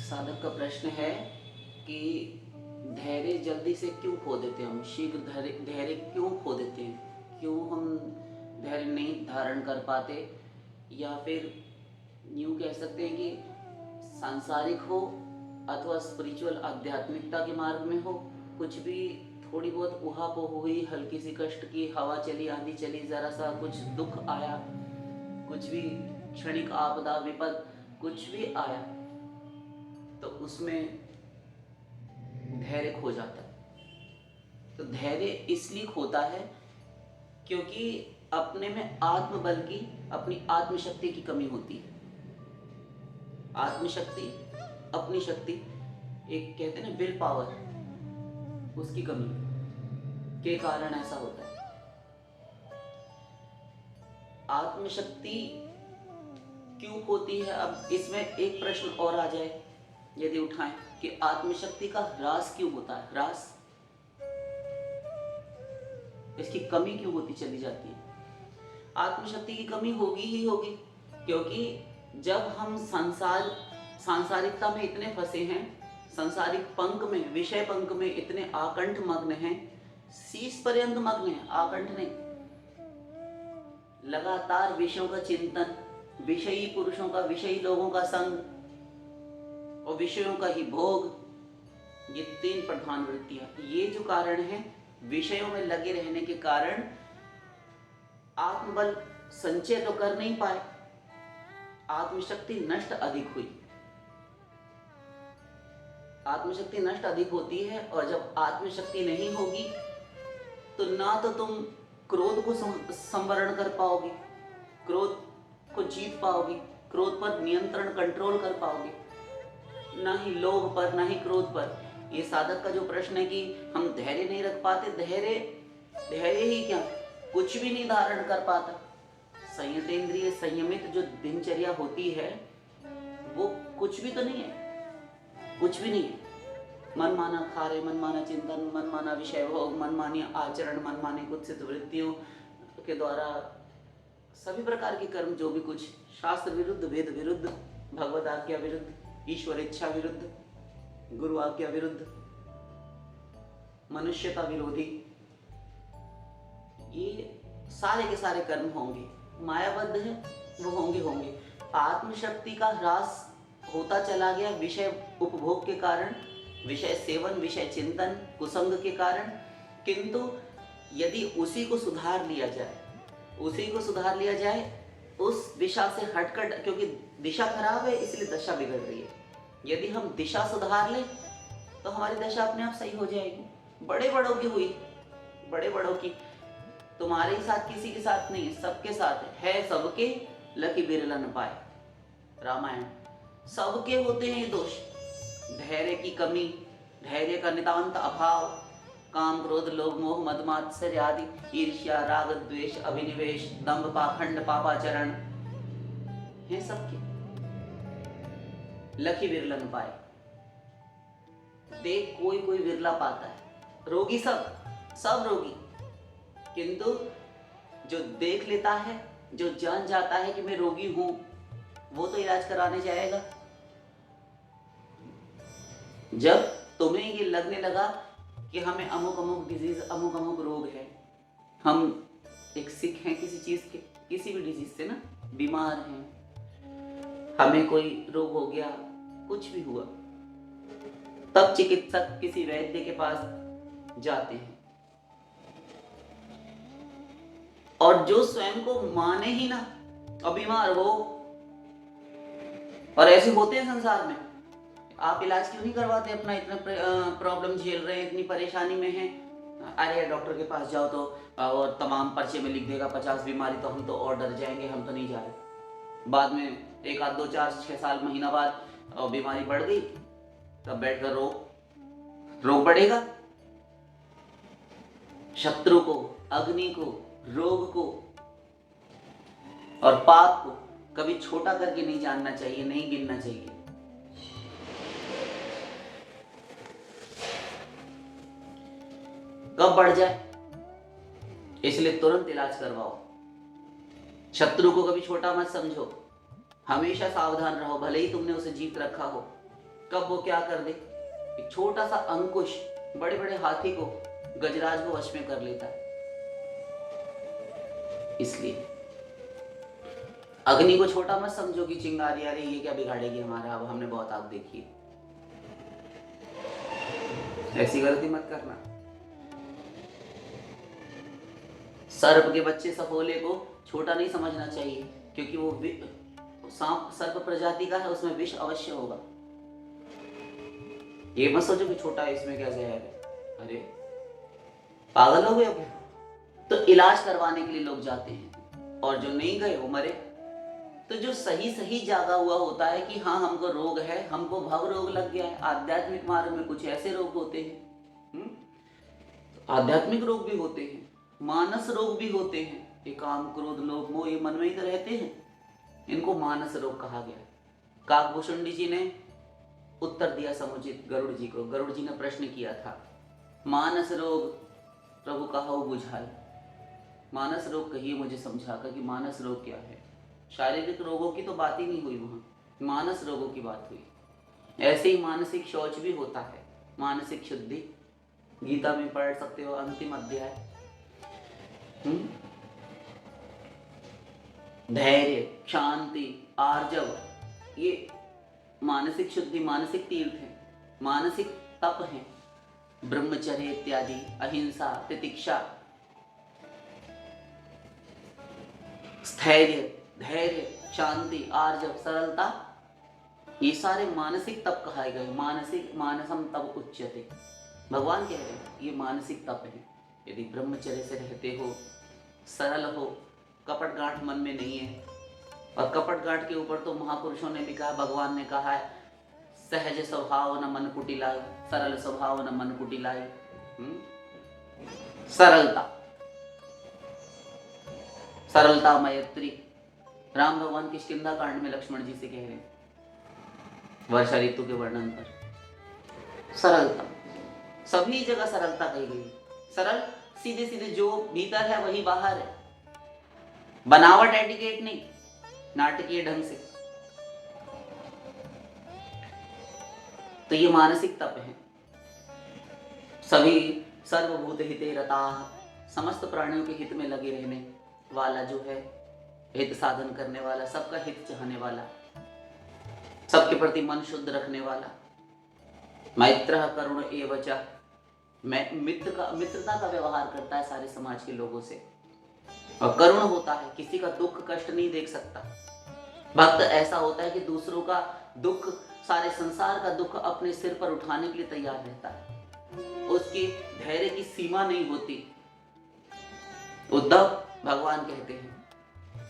साधक का प्रश्न है कि धैर्य जल्दी से क्यों खो देते हैं हम, शीघ्र धैर्य धैर्य क्यों खो देते हैं, क्यों हम धैर्य नहीं धारण कर पाते, या फिर यूँ कह सकते हैं कि सांसारिक हो अथवा स्पिरिचुअल आध्यात्मिकता के मार्ग में हो, कुछ भी थोड़ी बहुत उहापोह हुई, हल्की सी कष्ट की, हवा चली, आंधी चली, ज़रा सा कुछ दुख आया, कुछ भी क्षणिक आपदा विपद कुछ भी आया तो उसमें धैर्य खो जाता है। तो धैर्य इसलिए खोता है क्योंकि अपने में आत्मबल की, अपनी आत्मशक्ति की कमी होती है। आत्मशक्ति, अपनी शक्ति, एक कहते हैं ना विल पावर, उसकी कमी के कारण ऐसा होता है। आत्मशक्ति क्यों होती है? अब इसमें एक प्रश्न और आ जाए यदि उठाएं कि आत्मशक्ति का ह्रास क्यों होता है, ह्रास, इसकी कमी क्यों होती चली जाती है? आत्मशक्ति की कमी होगी ही होगी क्योंकि जब हम सांसारिकता में इतने फंसे हैं, सांसारिक पंख में, विषय पंख में इतने आकंठ मग्न हैं, शीश पर्यंत मग्न हैं, आकंठ नहीं, लगातार विषयों का चिंतन, विषयी पुरुषों का, विषयी लोगों का संग और विषयों का ही भोग, ये तीन प्रधान वृत्तियां, ये जो कारण है, विषयों में लगे रहने के कारण आत्मबल संचय तो कर नहीं पाए, आत्मशक्ति नष्ट अधिक हुई। आत्मशक्ति नष्ट अधिक होती है और जब आत्मशक्ति नहीं होगी तो ना तो तुम क्रोध को संवरण कर पाओगे, क्रोध को जीत पाओगे, क्रोध पर नियंत्रण कंट्रोल कर पाओगे, ना ही लोभ पर, ना ही क्रोध पर। ये साधक का जो प्रश्न है कि हम धैर्य नहीं रख पाते, धैर्य ही क्या, कुछ भी नहीं धारण कर पाता। संयतेंद्रिय संयमित जो दिनचर्या होती है वो कुछ भी तो नहीं है, कुछ भी नहीं है। मनमाना कार्य, मनमाना चिंतन, मनमाना विषय भोग, मनमानी आचरण, मनमानी कुत्सित वृत्तियों के द्वारा सभी प्रकार के कर्म, जो भी कुछ शास्त्र विरुद्ध, वेद विरुद्ध, भगवत आज्ञा विरुद्ध, ईश्वर इच्छा विरुद्ध, गुरु आज्ञा विरुद्ध, मनुष्यता विरोधी, ये सारे के सारे कर्म होंगे, मायाबद्ध है वो होंगे। आत्मशक्ति का ह्रास होता चला गया विषय उपभोग के कारण, विषय सेवन, विषय चिंतन, कुसंग के कारण। किंतु यदि उसी को सुधार लिया जाए, उस दिशा से हटकर, क्योंकि दिशा खराब है इसलिए दशा बिगड़ रही है, यदि हम दिशा सुधार लें तो हमारी दशा अपने आप सही हो जाएगी। बड़े बड़ों की हुई, बड़े बड़ों की, तुम्हारे साथ किसी के साथ नहीं, सबके साथ है, सबके लकी बिरला न पाए, रामायण। सबके होते हैं ये दोष, धैर्य की कमी, धैर्य का नितांत अभाव, काम क्रोध लोभ मोह मद मात्सर्य आदि, ईर्ष्या राग द्वेष अभिनिवेश, दंभ पाखंड पापाचरण, है सबके, लकी बिरला न पाए। देख कोई कोई विरला पाता है, रोगी सब रोगी, किंतु जो देख लेता है, जो जान जाता है कि मैं रोगी हूं, वो तो इलाज कराने जाएगा। जब तुम्हें ये लगने लगा कि हमें अमुक अमुक डिजीज, अमुक अमुक रोग है, हम एक सिक हैं किसी चीज के, किसी भी डिजीज से ना बीमार हैं, हमें कोई रोग हो गया, कुछ भी हुआ, तब चिकित्सक किसी वैद्य के पास जाते हैं। और जो स्वयं को माने ही ना और बीमार हो, और ऐसे होते हैं संसार में, आप इलाज क्यों नहीं करवाते अपना, इतना प्रॉब्लम झेल रहे हैं, इतनी परेशानी में हैं, अरे डॉक्टर के पास जाओ तो और तमाम पर्चे में लिख देगा 50 बीमारी, तो हम तो और डर जाएंगे, हम तो नहीं जा रहे। बाद में 1 आध 2 4 6 साल महीना बाद बीमारी बढ़ गई, तब बैठकर रोग बढ़ेगा। शत्रु को, अग्नि को, रोग को और पाप को कभी छोटा करके नहीं जानना चाहिए, नहीं गिनना चाहिए। कब बढ़ जाए, इसलिए तुरंत इलाज करवाओ। शत्रु को कभी छोटा मत समझो, हमेशा सावधान रहो, भले ही तुमने उसे जीत रखा हो, कब वो क्या कर दे। एक छोटा सा अंकुश बड़े बड़े हाथी को, गजराज को वश में कर लेता है। इसलिए अग्नि को छोटा मत समझो कि चिंगारी आ रही, ये क्या बिगाड़ेगी हमारा, अब हमने बहुत आग देखी है। ऐसी गलती मत करना। सर्प के बच्चे सफोले को छोटा नहीं समझना चाहिए, क्योंकि वो सांप सर्प प्रजाति का है, उसमें विष अवश्य होगा। ये मत सोचो कि छोटा है इसमें क्या जहर है, अरे पागल हो गए क्या। तो इलाज करवाने के लिए लोग जाते हैं, और जो नहीं गए वो मरे। तो जो सही सही जागा हुआ होता है कि हाँ हमको रोग है, हमको भव रोग लग गया है। आध्यात्मिक मार्ग में कुछ ऐसे रोग होते हैं, तो आध्यात्मिक रोग भी होते हैं, मानस रोग भी होते हैं। ये काम क्रोध लोभ मोह ये मन में ही तो रहते हैं, इनको मानस रोग कहा गया है। काकभूषुंडी जी ने उत्तर दिया समुचित गरुड़ जी को। गरुड़ जी ने प्रश्न किया था, मानस रोग प्रभु कहाऊ बुझाए। मानस रोग कहिए मुझे समझाकर कि मानस रोग क्या है। शारीरिक रोगों की तो बात ही नहीं हुई, वहां मानस रोगों की बात हुई। ऐसे ही मानसिक शौच भी होता है, मानसिक शुद्धि गीता में पढ़ सकते हो, अंतिम अध्याय। धैर्य, शांति, आर्जव, ये मानसिक शुद्धि, मानसिक तीर्थ है, मानसिक तप है। ब्रह्मचर्य इत्यादि, अहिंसा, तितिक्षा, स्थैर्य, धैर्य, शांति, आर्जव, सरलता, ये सारे मानसिक तप कहाए गए। मानसिक मानसम तप उच्यते। भगवान कह रहे हैं ये मानसिक तप है। यदि ब्रह्मचर्य से रहते हो, सरल हो, कपट गांठ मन में नहीं है, और कपट गांठ के ऊपर तो महापुरुषों ने भी कहा, भगवान ने कहा है, सहज स्वभाव न मन कुटिलाय, सरल स्वभाव न मन कुटिलाय। सरलता, सरलता मैत्री। राम भगवान किष्किंधा कांड में लक्ष्मण जी से कह रहे हैं, वर्षा ऋतु के वर्णन पर। सरलता, सभी जगह सरलता कही गई। सरल, सीधे सीधे, जो भीतर है वही बाहर है, बनावट एटिकेट नहीं, नाटकीय ढंग से। तो ये मानसिक तप है। सभी सर्वभूत हिते रताः, समस्त प्राणियों के हित में लगे रहने वाला जो है, हित साधन करने वाला, सबका हित चाहने वाला, सबके प्रति मन शुद्ध रखने वाला। मैत्रः करुण एव च, मित्रता का व्यवहार करता है सारे समाज के लोगों से, और करुण होता है, किसी का दुख कष्ट नहीं देख सकता। भक्त ऐसा होता है कि दूसरों का दुख, सारे संसार का दुख अपने सिर पर उठाने के लिए तैयार रहता है। उसकी धैर्य की सीमा नहीं होती। उद्धव भगवान कहते हैं,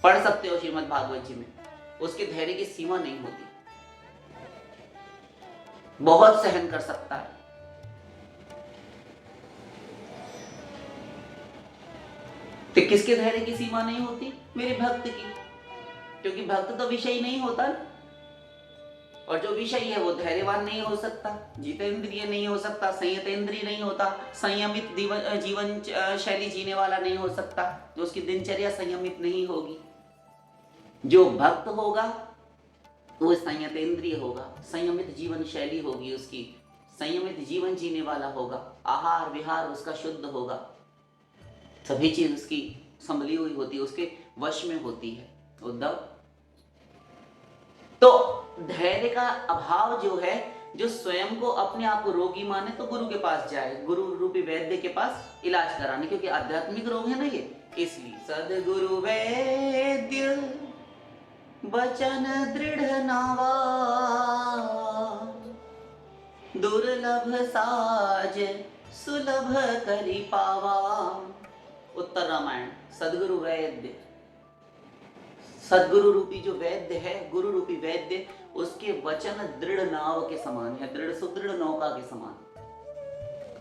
पढ़ सकते हो श्रीमद् भागवत जी में, उसके धैर्य की सीमा नहीं होती, बहुत सहन कर सकता है। तो किसके धैर्य की सीमा नहीं होती? मेरे भक्त की, क्योंकि भक्त तो विषयी नहीं होता, और जो विषयी है वो धैर्यवान नहीं हो सकता, जितेंद्रिय नहीं हो सकता, संयतेंद्रिय नहीं होता, संयमित जीवन शैली जीने वाला नहीं हो सकता, तो उसकी दिनचर्या संयमित नहीं होगी। जो भक्त होगा वो संयतेंद्रिय होगा, संयमित जीवन शैली होगी उसकी, संयमित जीवन जीने वाला होगा, आहार विहार उसका शुद्ध होगा, सभी चीज उसकी संभली हुई होती है, उसके वश में होती है। उद्धव, तो धैर्य का अभाव जो है, जो स्वयं को अपने आप को रोगी माने, तो गुरु के पास जाए, गुरु रूपी वैद्य के पास इलाज कराने, क्योंकि आध्यात्मिक रोग है ना ये, इसलिए। सदगुरु वैद्य वचन दृढ़ नावा, दुर्लभ साज सुलभ करी पावा। उत्तर रामायण। सदगुरु वैद्य, सदगुरु रूपी जो वैद्य है, गुरु रूपी वैद्य, उसके वचन दृढ़ नाव के समान है, दृढ़ सुदृढ़ नौका के समान।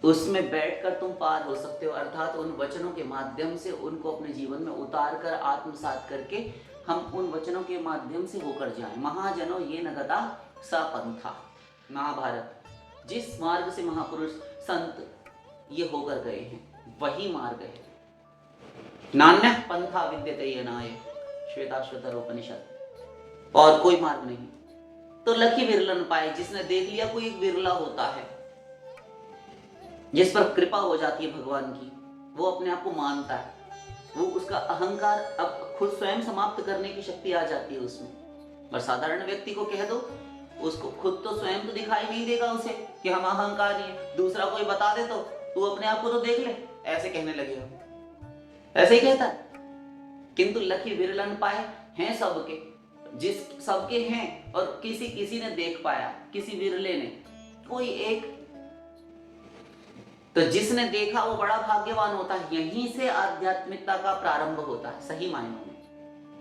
उसमें बैठकर तुम पार हो सकते हो, अर्थात उन वचनों के माध्यम से उनको अपने जीवन में उतार कर, आत्मसात करके हम उन वचनों के माध्यम से होकर जाएं। महाजनों ये न गता सपंथा। महाभारत, जिस मार्ग से महापुरुष संत ये होकर गए हैं वही मार्ग है। नान्यः पंथा विद्यते येनाय, श्वेताश्वतर उपनिषद। और कोई मार्ग नहीं। तो लकी विरलन पाए, जिसने देख लिया कोई एक विरला होता है जिस पर कृपा हो जाती है भगवान की, वो अपने आप को मानता है, वो उसका अहंकार अब खुद स्वयं समाप्त करने की शक्ति आ जाती है उसमें। और साधारण व्यक्ति को कह दो, उसको खुद तो स्वयं तो दिखाई नहीं देगा उसे कि हम अहंकारी हैं, दूसरा कोई बता दे तो तू अपने आप को तो देख ले, ऐसे कहने लगेगा, ऐसे ही कहता है। किंतु लकी विरलन पाए हैं सबके, जिस सबके हैं, और किसी किसी ने देख पाया, किसी विरले ने, कोई एक। तो जिसने देखा वो बड़ा भाग्यवान होता है। यहीं से आध्यात्मिकता का प्रारंभ होता है सही मायनों में,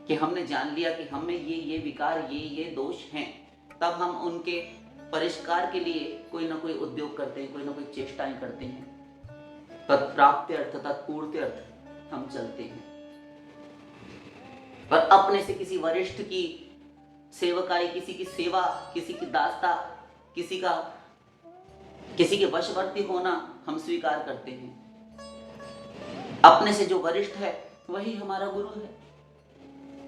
कि हमने जान लिया कि हमें ये विकार, ये दोष हैं, तब हम उनके परिष्कार के लिए कोई ना कोई उद्योग करते हैं, कोई ना कोई चेष्टाएं करते हैं, तत्प्राप्त्यर्थ तत्पूर्त्यर्थ हम चलते हैं। और अपने से किसी वरिष्ठ की सेवकाई, किसी की सेवा, किसी की दासता, किसी के वशवर्ती होना हम स्वीकार करते हैं। अपने से जो वरिष्ठ है वही हमारा गुरु है,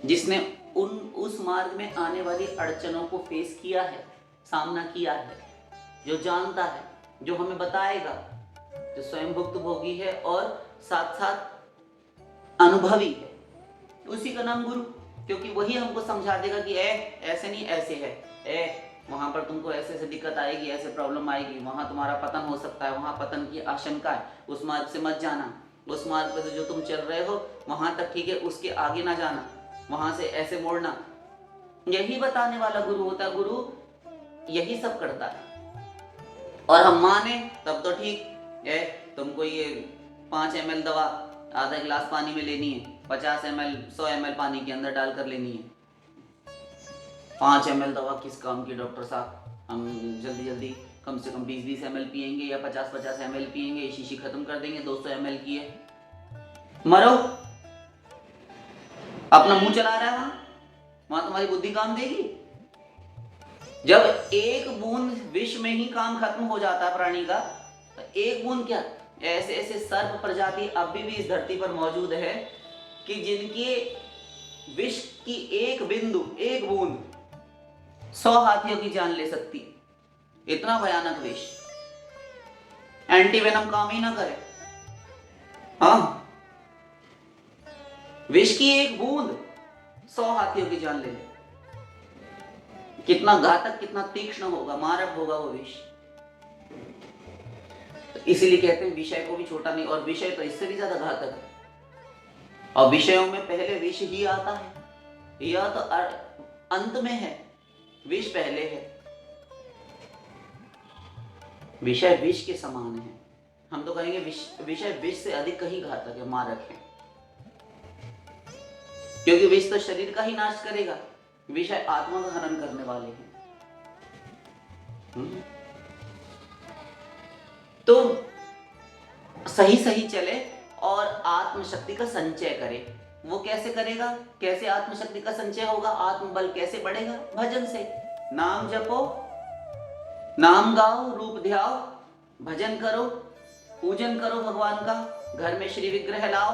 जिसने उस मार्ग में आने वाली अड़चनों को फेस किया है, सामना किया है, जो जानता है, जो हमें बताएगा, जो स्वयं भुक्तभोगी है और साथ साथ अनुभवी है, उसी का नाम गुरु। क्योंकि वही हमको समझा देगा कि ऐसे नहीं, ऐसे है, वहां पर तुमको ऐसे दिक्कत आएगी, ऐसे प्रॉब्लम आएगी, वहां तुम्हारा पतन हो सकता है, वहां पतन की आशंका है, उस मार्ग से मत जाना, उस मार्ग पे जो तुम चल रहे हो वहां तक ठीक है, उसके आगे ना जाना, वहां से ऐसे मोड़ना। यही बताने वाला गुरु होता है। गुरु यही सब करता है। और हम माने तब तो ठीक है, तुमको ये 5 ml दवा आधा गिलास पानी में लेनी है, 50 ml 100 ml पानी के अंदर डालकर लेनी है। 5 ml दवा किस काम की डॉक्टर साहब, हम जल्दी जल्दी कम से कम 20-20 ml पियेंगे या 50-50 ml पियेंगे, शीशी खत्म कर देंगे, 200 ml की है, मरो। अपना मुंह चला रहा है वहां तुम्हारी बुद्धि काम देगी? जब एक बूंद विष में ही काम खत्म हो जाता है प्राणी का, तो एक बूंद क्या, ऐसे ऐसे सर्प प्रजाति अभी भी इस धरती पर मौजूद है कि जिनकी विष की एक बिंदु, एक बूंद 100 हाथियों की जान ले सकती है। इतना भयानक विष, एंटीवेनम काम ही ना करे। हाँ, विष की एक बूंद 100 हाथियों की जान ले ले। कितना घातक, कितना तीक्ष्ण होगा, मारक होगा वो विष। तो इसीलिए कहते हैं विषय को भी छोटा नहीं, और विषय तो इससे भी ज्यादा घातक है। और विषयों में पहले विष ही आता है, यह तो अंत में है, विष पहले है। विषय विष के समान है, हम तो कहेंगे विषय विष से अधिक कहीं घातक है, मारक है। क्योंकि विष तो शरीर का ही नाश करेगा, विषय आत्मा का हनन करने वाले हैं। तो सही सही चले और आत्मशक्ति का संचय करे। वो कैसे करेगा, कैसे आत्मशक्ति का संचय होगा, आत्मबल कैसे बढ़ेगा? भजन से। नाम जपो, नाम गाओ, रूप ध्याओ, भजन करो, पूजन करो भगवान का, घर में श्री विग्रह लाओ,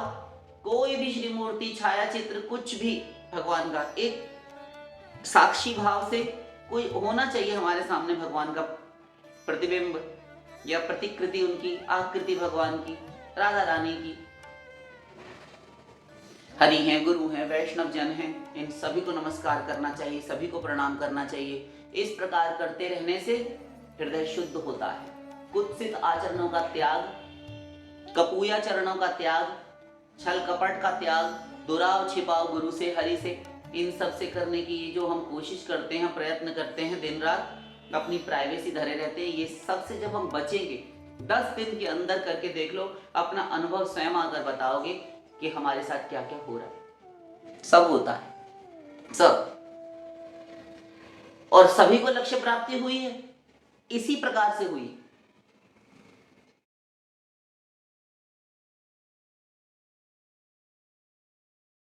कोई भी श्री मूर्ति, छाया चित्र, कुछ भी भगवान का एक साक्षी भाव से कोई होना चाहिए हमारे सामने, भगवान का प्रतिबिंब या प्रतिकृति, उनकी आकृति भगवान की, राधा रानी की। हरि हैं, गुरु हैं, वैष्णव जन हैं, इन सभी को नमस्कार करना चाहिए, सभी को प्रणाम करना चाहिए। इस प्रकार करते रहने से हृदय शुद्ध होता है। कुत्सित आचरणों का त्याग, कपूया चरणों का त्याग, छल कपट का त्याग, दुराव छिपाओ गुरु से, हरि से, इन सब से करने की ये जो हम कोशिश करते हैं, प्रयत्न करते हैं, दिन रात अपनी प्राइवेसी धरे रहते हैं, ये सब से जब हम बचेंगे, 10 दिन के अंदर करके देख लो, अपना अनुभव स्वयं आकर बताओगे कि हमारे साथ क्या क्या हो रहा है। सब होता है, सब। और सभी को लक्ष्य प्राप्ति हुई है, इसी प्रकार से हुई।